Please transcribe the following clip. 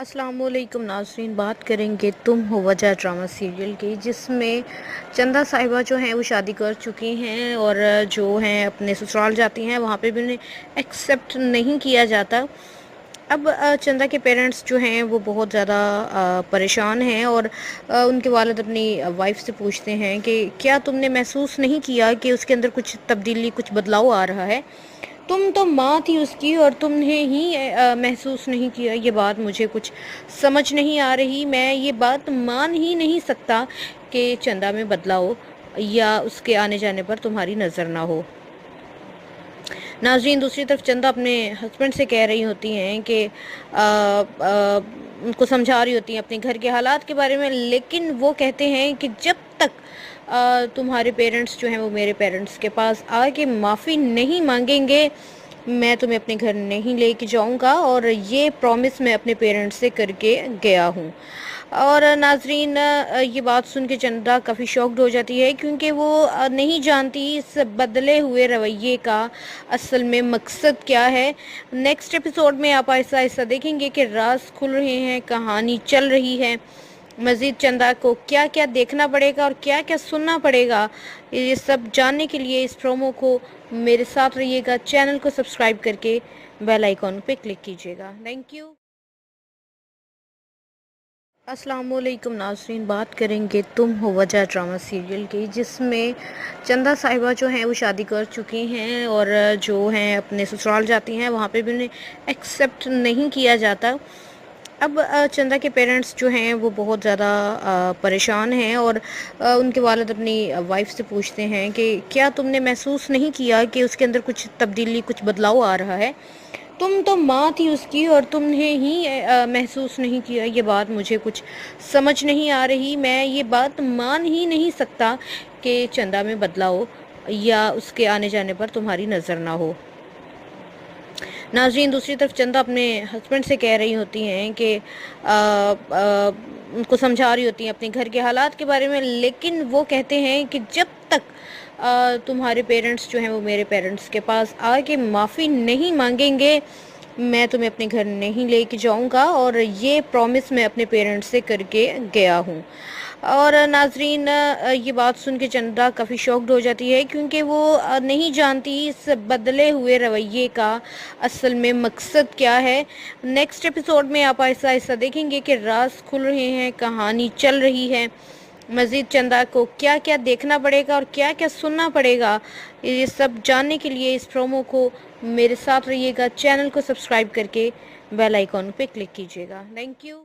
अस्सलाम वालेकुम नाज़रीन। बात करेंगे तुम हो वजह ड्रामा सीरियल की, जिसमें चंदा साहिबा जो हैं वो शादी कर चुकी हैं और जो हैं अपने ससुराल जाती हैं, वहाँ पे भी उन्हें एक्सेप्ट नहीं किया जाता। अब चंदा के पेरेंट्स जो हैं वो बहुत ज़्यादा परेशान हैं और उनके वालिद अपनी वाइफ से पूछते हैं कि क्या तुमने महसूस नहीं किया कि उसके अंदर कुछ तब्दीली, कुछ बदलाव आ रहा है? तुम तो माँ थी उसकी और तुमने ही महसूस नहीं किया। ये बात मुझे कुछ समझ नहीं आ रही। मैं ये बात मान ही नहीं सकता कि चंदा में बदलाव या उसके आने जाने पर तुम्हारी नज़र ना हो। नाज़रीन, दूसरी तरफ चंदा अपने हस्बैंड से कह रही होती हैं कि उनको समझा रही होती हैं अपने घर के हालात के बारे में, लेकिन वो कहते हैं कि जब तक तुम्हारे पेरेंट्स जो हैं वो मेरे पेरेंट्स के पास आके माफ़ी नहीं मांगेंगे, मैं तुम्हें अपने घर नहीं लेके जाऊंगा। और ये प्रॉमिस मैं अपने पेरेंट्स से करके गया हूँ। और नाजरीन, ये बात सुन के चंदा काफ़ी शॉक्ड हो जाती है, क्योंकि वो नहीं जानती इस बदले हुए रवैये का असल में मकसद क्या है। नेक्स्ट एपिसोड में आप ऐसा ऐसा देखेंगे कि राज खुल रहे हैं, कहानी चल रही है। मज़ीद चंदा को क्या क्या देखना पड़ेगा और क्या क्या सुनना पड़ेगा, ये सब जानने के लिए इस प्रोमो को मेरे साथ रहिएगा। चैनल को सब्सक्राइब करके बेल आइकॉन पे क्लिक कीजिएगा। Thank you. अस्सलाम वालेकुम नाज़रीन। बात करेंगे तुम हो वजह ड्रामा सीरियल की, जिसमें चंदा साहिबा जो हैं वो शादी कर चुकी हैं और जो हैं अपने ससुराल जाती हैं, वहाँ पे भी उन्हें एक्सेप्ट नहीं किया जाता। अब चंदा के पेरेंट्स जो हैं वो बहुत ज़्यादा परेशान हैं और उनके वालिद अपनी वाइफ से पूछते हैं कि क्या तुमने महसूस नहीं किया कि उसके अंदर कुछ तब्दीली, कुछ बदलाव आ रहा है? तुम तो माँ थी उसकी और तुमने ही महसूस नहीं किया। ये बात मुझे कुछ समझ नहीं आ रही। मैं ये बात मान ही नहीं सकता कि चंदा में बदलाव या उसके आने जाने पर तुम्हारी नज़र ना हो। नाज़रीन, दूसरी तरफ चंदा अपने हस्बैंड से कह रही होती हैं कि उनको समझा रही होती हैं अपने घर के हालात के बारे में, लेकिन वो कहते हैं कि जब तक तुम्हारे पेरेंट्स जो हैं वो मेरे पेरेंट्स के पास आके माफ़ी नहीं मांगेंगे, मैं तुम्हें अपने घर नहीं लेके जाऊंगा। और ये प्रॉमिस मैं अपने पेरेंट्स से करके गया हूँ। और नाजरीन, ये बात सुन के चंदा काफ़ी शॉक्ड हो जाती है, क्योंकि वो नहीं जानती इस बदले हुए रवैये का असल में मकसद क्या है। नेक्स्ट एपिसोड में आप ऐसा ऐसा देखेंगे कि राज खुल रहे हैं, कहानी चल रही है। मज़ीद चंदा को क्या क्या देखना पड़ेगा और क्या क्या सुनना पड़ेगा, ये सब जानने के लिए इस प्रोमो को मेरे साथ रहिएगा। चैनल को सब्सक्राइब करके बेल आइकॉन पे क्लिक कीजिएगा। Thank you.